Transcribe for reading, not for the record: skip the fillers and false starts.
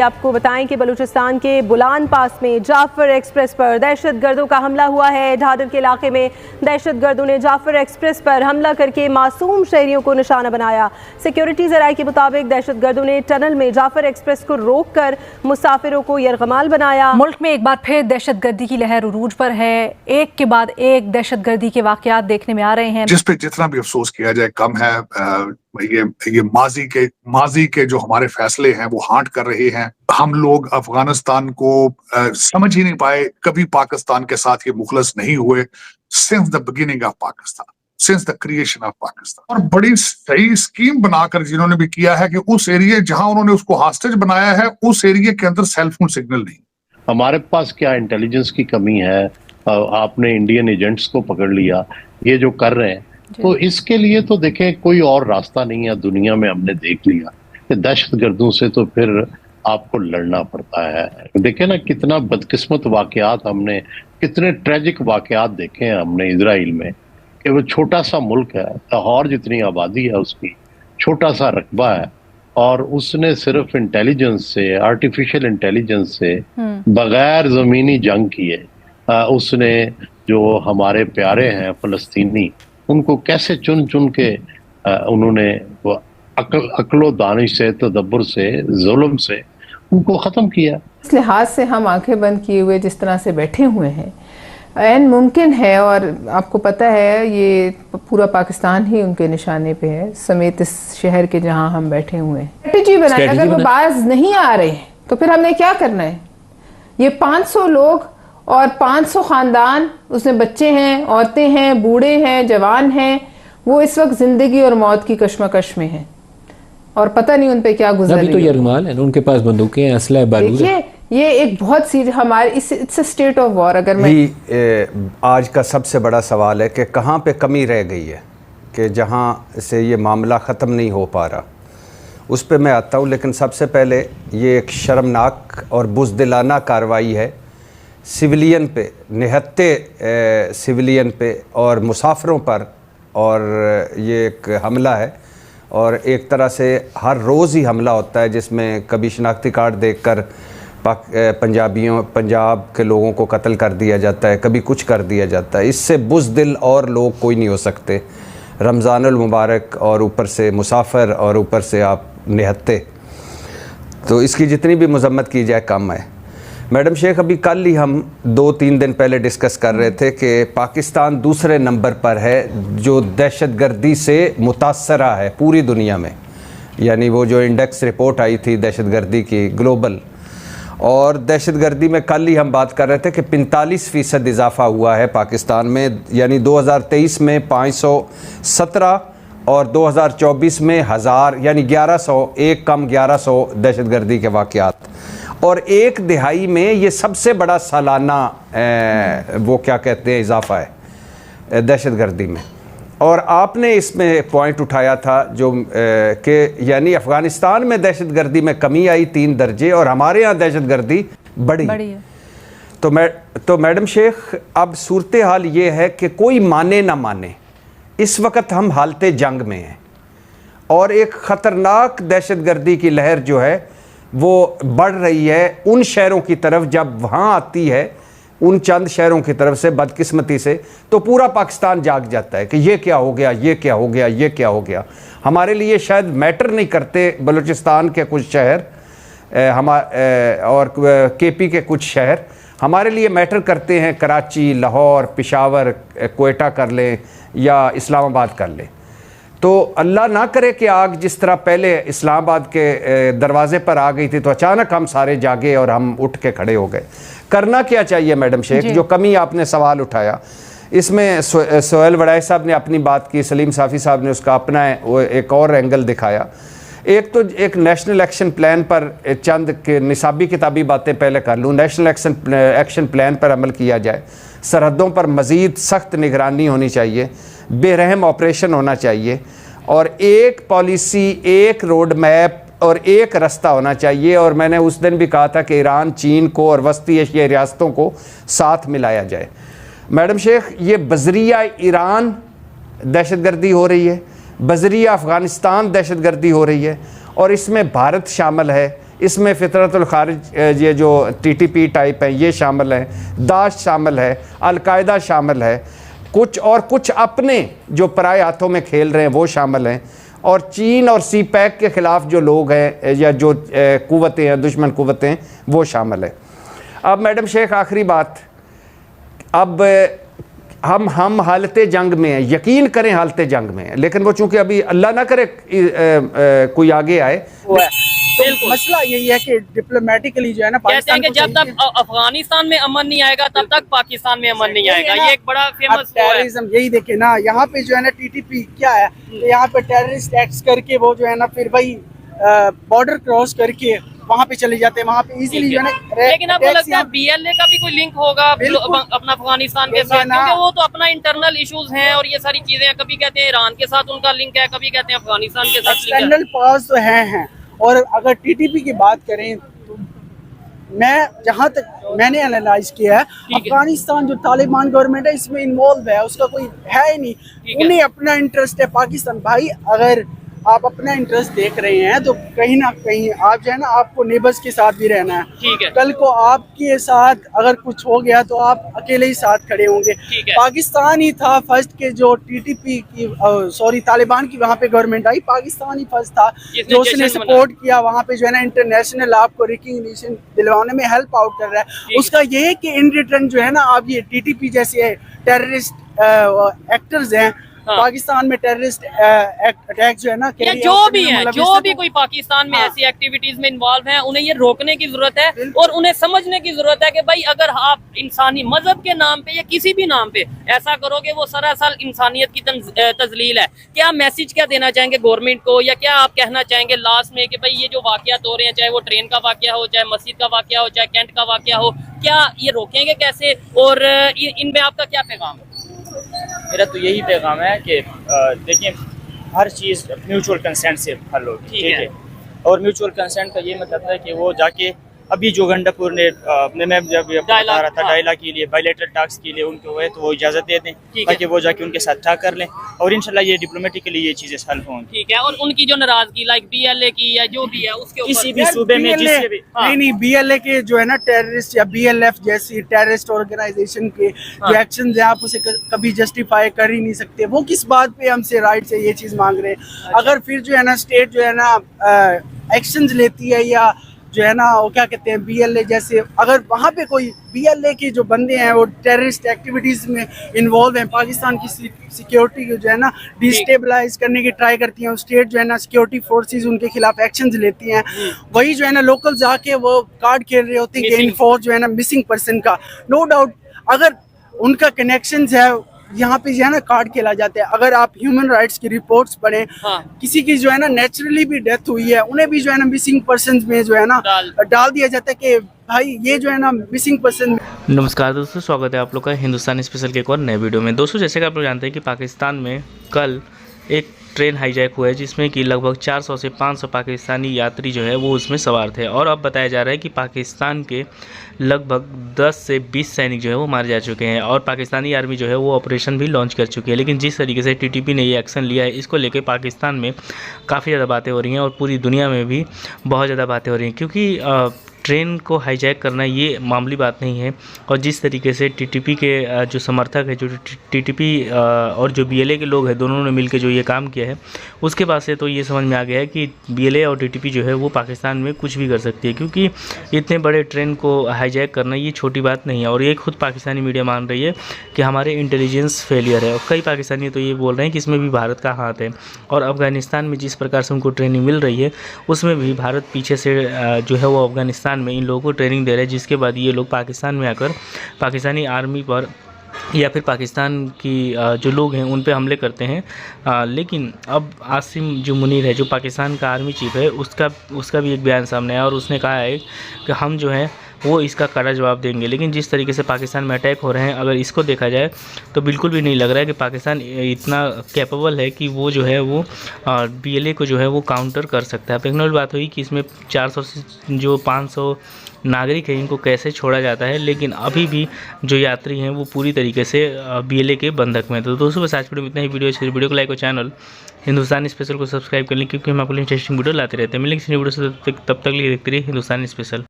आपको बताएं कि बलूचिस्तान के बुलान पास में जाफर एक्सप्रेस पर दहशतगर्दों का हमला हुआ है। ढाडर के इलाके में दहशतगर्दों ने जाफर एक्सप्रेस पर हमला करके मासूम शहरियों को निशाना बनाया। सिक्योरिटी ज़राए के मुताबिक दहशतगर्दों ने टनल में जाफर एक्सप्रेस को रोककर मुसाफिरों को यरगमाल बनाया। मुल्क में एक बार फिर दहशतगर्दी की लहर उरूज पर है। एक के बाद एक दहशतगर्दी के वाकयात देखने में आ रहे हैं, जिस पे जितना भी अफसोस किया जाए कम है। ये माजी के जो हमारे फैसले हैं वो हांट कर रहे हैं। हम लोग अफगानिस्तान को समझ ही नहीं पाए, कभी पाकिस्तान के साथ ये मुखलस नहीं हुए since the beginning of Pakistan, since the creation of Pakistan. और बड़ी सही स्कीम बनाकर जिन्होंने भी किया है कि उस एरिया जहां उन्होंने उसको हॉस्टेज बनाया है उस एरिया के अंदर सेलफोन सिग्नल नहीं। हमारे पास क्या इंटेलिजेंस की कमी है? आपने इंडियन एजेंट्स को पकड़ लिया, ये जो कर रहे हैं, तो इसके लिए तो देखें कोई और रास्ता नहीं है। दुनिया में हमने देख लिया कि दहशतगर्दों से तो फिर आपको लड़ना पड़ता है। देखें ना कितना बदकिस्मत वाकयात हमने, कितने ट्रेजिक वाकयात देखे हैं हमने इजराइल में, कि वो छोटा सा मुल्क है, लाहौर जितनी आबादी है उसकी, छोटा सा रकबा है, और उसने सिर्फ इंटेलिजेंस से, आर्टिफिशियल इंटेलिजेंस से, बगैर ज़मीनी जंग किए उसने जो हमारे प्यारे हैं फ़लस्तीनी, उनको कैसे चुन चुन के उन्होंने अक्लो दानिश से, तदब्बर से, जुल्म से उनको ख़त्म किया। इस लिहाज से हम आंखें बंद किए हुए जिस तरह से बैठे हुए हैं, ऐन मुमकिन है, और आपको पता है ये पूरा पाकिस्तान ही उनके निशाने पे है, समेत इस शहर के जहां हम बैठे हुए हैं। स्ट्रेटजी बनाए, अगर वो बाज नहीं आ रहे हैं तो फिर हमने क्या करना है? ये 500 लोग और 500 ख़ानदान, उसमें बच्चे हैं, औरतें हैं, बूढ़े हैं, जवान हैं, वो इस वक्त ज़िंदगी और मौत की कश्मकश में हैं और पता नहीं उन पे क्या गुजर रही है। अभी तो यरगमाल है, उनके पास बंदूकें हैं, असला है, बारूद है। ये एक बहुत सीरियस हमारे इट्स स्टेट ऑफ वॉर। अगर मैं आज का सबसे बड़ा सवाल है कि कहाँ पे कमी रह गई है कि जहाँ से ये मामला ख़त्म नहीं हो पा रहा, उस पे मैं आता हूँ। लेकिन सबसे पहले ये एक शर्मनाक और बुज़दिलाना कार्रवाई है सिविलियन पे, निहत्ते सिविलियन पे और मुसाफिरों पर, और ये एक हमला है। और एक तरह से हर रोज़ ही हमला होता है जिसमें कभी शनाख्ती कार्ड देखकर पंजाब के लोगों को कत्ल कर दिया जाता है, कभी कुछ कर दिया जाता है। इससे बुज़दिल और लोग कोई नहीं हो सकते। रमज़ानुल मुबारक और ऊपर से मुसाफिर और ऊपर से आप निहत्ते, तो इसकी जितनी भी मज़म्मत की जाए कम है। मैडम शेख, अभी कल ही हम 2-3 दिन पहले डिस्कस कर रहे थे कि पाकिस्तान दूसरे नंबर पर है जो दहशतगर्दी से मुतासरा है पूरी दुनिया में, यानी वो जो इंडेक्स रिपोर्ट आई थी दहशतगर्दी की ग्लोबल, और दहशतगर्दी में कल ही हम बात कर रहे थे कि 45% इजाफा हुआ है पाकिस्तान में, यानी 2023 में 517 और 2024 में 1000, यानी 1100, एक कम 1100 दहशतगर्दी के वाक़यात, और एक दिहाई में ये सबसे बड़ा सालाना वो क्या कहते हैं इजाफा है दहशतगर्दी में। और आपने इसमें पॉइंट उठाया था जो कि यानी अफ़गानिस्तान में दहशतगर्दी में कमी आई 3 दर्जे और हमारे यहाँ दहशतगर्दी बढ़ी है। तो मैडम शेख, अब सूरत हाल ये है कि कोई माने ना माने, इस वक्त हम हालते जंग में हैं और एक ख़तरनाक दहशतगर्दी की लहर जो है वो बढ़ रही है उन शहरों की तरफ। जब वहाँ आती है उन चंद शहरों की तरफ से बदकिस्मती से, तो पूरा पाकिस्तान जाग जाता है कि ये क्या हो गया, ये क्या हो गया, ये क्या हो गया। हमारे लिए शायद मैटर नहीं करते बलूचिस्तान के कुछ शहर और केपी के कुछ शहर, हमारे लिए मैटर करते हैं कराची, लाहौर, पेशावर, कोयटा कर लें या इस्लामाबाद कर लें। तो अल्लाह ना करे कि आग जिस तरह पहले इस्लामाबाद के दरवाज़े पर आ गई थी तो अचानक हम सारे जागे और हम उठ के खड़े हो गए। करना क्या चाहिए मैडम शेख? जो कमी आपने सवाल उठाया, इसमें सोहेल वड़ाई साहब ने अपनी बात की, सलीम साफ़ी साहब ने उसका अपना एक और एंगल दिखाया। एक तो एक नेशनल एक्शन प्लान पर चंद के निसाबी किताबी बातें पहले कर लूँ। नेशनल एक्शन प्लान पर अमल किया जाए, सरहदों पर मज़ीद सख्त निगरानी होनी चाहिए, बेरहम ऑपरेशन होना चाहिए, और एक पॉलिसी, एक रोड मैप और एक रास्ता होना चाहिए। और मैंने उस दिन भी कहा था कि ईरान, चीन को और वस्ती एशियाई रियासतों को साथ मिलाया जाए। मैडम शेख, ये बजरिया ईरान दहशतगर्दी हो रही है, बजरिया अफ़गानिस्तान दहशतगर्दी हो रही है, और इसमें भारत शामिल है, इसमें फितरतुल खारिज ये जो TTP टाइप है ये शामिल हैं, दाश शामिल है, अलकायदा शामिल है, कुछ अपने जो पराए हाथों में खेल रहे हैं वो शामिल हैं, और चीन और CPEC के ख़िलाफ़ जो लोग हैं या जो कुव्वतें हैं, दुश्मन कुव्वतें हैं, वो शामिल है। अब मैडम शेख आखिरी बात, अब हम हालत जंग में हैं, यकीन करें हालत जंग में हैं, लेकिन वो चूँकि अभी अल्लाह ना करे कोई आगे आए, तो मसला यही है कि डिप्लोमेटिकली जो है ना पाकिस्तान कहते हैं कि जब तक अफगानिस्तान में अमन नहीं आएगा तब तक पाकिस्तान में अमन नहीं आएगा। ये एक बड़ा फेमस टेररिज्म यही देखे ना, यहाँ पे जो है ना TTP क्या है, तो यहाँ पे टेररिस्ट एक्ट्स करके वो जो है ना फिर भाई बॉर्डर क्रॉस करके वहाँ पे चले जाते हैं, वहाँ पे इजीली जो है ना। लेकिन आपको लगता है BLA का भी कोई लिंक होगा अपना अफगानिस्तान के साथ, क्योंकि वो तो अपना इंटरनल इश्यूज हैं और ये सारी चीजें हैं, कभी कहते हैं ईरान के साथ उनका लिंक है, कभी कहते हैं अफगानिस्तान के साथ लिंक है। एक्सटर्नल पास तो हैं। और अगर TTP की बात करें तो मैं जहाँ तक मैंने एनालाइज किया है, अफगानिस्तान जो तालिबान गवर्नमेंट है इसमें इन्वॉल्व है, उसका कोई है ही नहीं, उन्हें अपना इंटरेस्ट है। पाकिस्तान भाई अगर आप अपना इंटरेस्ट देख रहे हैं तो कहीं ना कहीं आप जो है ना आपको नेबर्स के साथ भी रहना है। कल को आपके साथ अगर कुछ हो गया तो आप अकेले ही साथ खड़े होंगे। पाकिस्तान ही था फर्स्ट के जो TTP की तालिबान की वहाँ पे गवर्नमेंट आई, पाकिस्तान ही फर्स्ट था जो उसने सपोर्ट किया वहाँ पे जो है ना इंटरनेशनल आपको रिकॉग्निशन दिलवाने में हेल्प आउट कर रहा है। उसका ये है कि इन रिटर्न जो है ना आप ये TTP जैसे टेररिस्ट एक्टर्स हैं पाकिस्तान में टेररिस्ट अटैक जो है ना जो भी है, जो भी कोई पाकिस्तान में ऐसी एक्टिविटीज में इन्वॉल्व हैं, उन्हें ये रोकने की जरूरत है और उन्हें समझने की जरूरत है कि भाई अगर आप इंसानी मजहब के नाम पे या किसी भी नाम पे ऐसा करोगे वो सरासर इंसानियत की तजलील है। क्या मैसेज क्या देना चाहेंगे गवर्नमेंट को, या क्या आप कहना चाहेंगे लास्ट में कि भाई ये जो वाकयात हो रहे हैं, चाहे वो ट्रेन का वाकया हो, चाहे मस्जिद का वाकया हो, चाहे कैंट का वाकया हो, क्या ये रोकेंगे कैसे और इनमें आपका क्या पैगाम है? मेरा तो यही पैगाम है कि देखिए हर चीज़ म्यूचुअल कंसेंट से हल हो, ठीक है। और म्यूचुअल कंसेंट का ये मतलब है कि वो जाके अभी जो गंडापुर ने मैं जब बता रहा था डायलॉग के लिए, बायलैटरल टॉक्स के लिए उनको है तो वो इजाज़त दे दें ताकि वो जाके उनके साथ टॉक कर लें और इंशाल्लाह ये डिप्लोमेटिकली ये चीज़ें हल होंगी। ठीक है। और उनकी जो नाराजगी लाइक BLA की या जो भी है उसके ऊपर किसी भी सूबे में जिससे भी नहीं BLA के जो है ना टेररिस्ट या BLF जैसी टेररिस्ट ऑर्गेनाइजेशन के जो एक्शन है आप उसे कभी जस्टिफाई कर ही नहीं सकते। वो किस बात पे हमसे राइट से ये चीज़ मांग रहे हैं? अगर फिर जो है ना स्टेट जो है ना एक्शन लेती है या जो है ना वो क्या कहते हैं BLA जैसे, अगर वहाँ पे कोई BLA के जो बंदे हैं वो टेररिस्ट एक्टिविटीज़ में इन्वॉल्व हैं, पाकिस्तान की सिक्योरिटी को जो है ना डिस्टेबलाइज करने की ट्राई करती हैं, स्टेट जो है ना सिक्योरिटी फोर्सेस उनके खिलाफ एक्शंस लेती हैं, वही जो है ना लोकल जाके वो कार्ड खेल रहे होते हैं कि फॉर जो है ना मिसिंग पर्सन का। नो डाउट अगर उनका कनेक्शंस है यहाँ पे जो है ना कार्ड खेला जाता है। अगर आप ह्यूमन राइट्स की रिपोर्ट्स पढ़ें, किसी की जो है ना नेचुरली भी डेथ हुई है उन्हें भी जो है ना मिसिंग पर्सन में जो है ना डाल दिया जाता है कि भाई ये जो है ना मिसिंग पर्सन। नमस्कार दोस्तों, स्वागत है आप लोग का हिंदुस्तानी स्पेशल के एक और नए वीडियो में। दोस्तों जैसे कि आप लोग जानते हैं कि पाकिस्तान में कल एक ट्रेन हाईजैक हुआ है जिसमें कि लगभग 400 से 500 पाकिस्तानी यात्री जो है वो उसमें सवार थे और अब बताया जा रहा है कि पाकिस्तान के लगभग 10 से 20 सैनिक जो है वो मारे जा चुके हैं और पाकिस्तानी आर्मी जो है वो ऑपरेशन भी लॉन्च कर चुकी है। लेकिन जिस तरीके से TTP ने ये एक्शन लिया है इसको लेकर पाकिस्तान में काफ़ी ज़्यादा बातें हो रही हैं और पूरी दुनिया में भी बहुत ज़्यादा बातें हो रही हैं, क्योंकि ट्रेन को हाईजैक करना ये मामूली बात नहीं है। और जिस तरीके से TTP के जो समर्थक है, जो TTP और जो BLA के लोग हैं, दोनों ने मिलकर जो ये काम किया है उसके बाद से तो ये समझ में आ गया है कि BLA और TTP जो है वो पाकिस्तान में कुछ भी कर सकती है, क्योंकि इतने बड़े ट्रेन को हाईजैक करना ये छोटी बात नहीं है। और ये खुद पाकिस्तानी मीडिया मान रही है कि हमारे इंटेलिजेंस फेलियर है और कई पाकिस्तानी तो ये बोल रहे हैं कि इसमें भी भारत का हाथ है। और अफ़गानिस्तान में जिस प्रकार से उनको ट्रेनिंग मिल रही है उसमें भी भारत पीछे से जो है वो अफ़गानिस्तान में इन लोगों को ट्रेनिंग दे रहे हैं, जिसके बाद ये लोग पाकिस्तान में आकर पाकिस्तानी आर्मी पर या फिर पाकिस्तान की जो लोग हैं उन पे हमले करते हैं। लेकिन अब आसिम जो मुनीर है, जो पाकिस्तान का आर्मी चीफ है, उसका भी एक बयान सामने आया और उसने कहा है कि हम जो है वो इसका कड़ा जवाब देंगे। लेकिन जिस तरीके से पाकिस्तान में अटैक हो रहे हैं, अगर इसको देखा जाए तो बिल्कुल भी नहीं लग रहा है कि पाकिस्तान इतना कैपेबल है कि वो जो है वो BLA को जो है वो काउंटर कर सकता है। अब एक नॉर्मल बात हुई कि इसमें 400 से जो 500 नागरिक हैं इनको कैसे छोड़ा जाता है, लेकिन अभी भी जो यात्री हैं वो पूरी तरीके से BLA के बंधक में। तो दोस्तों बस आज वीडियो में इतना ही। वीडियो को लाइक और चैनल हिंदुस्तानी स्पेशल को सब्सक्राइब कर लें, क्योंकि हम आपको इंटरेस्टिंग वीडियो लाते रहते हैं। मिलेंगे इस वीडियो से, तब तक लिए देखते रहिए हिंदुस्तानी स्पेशल।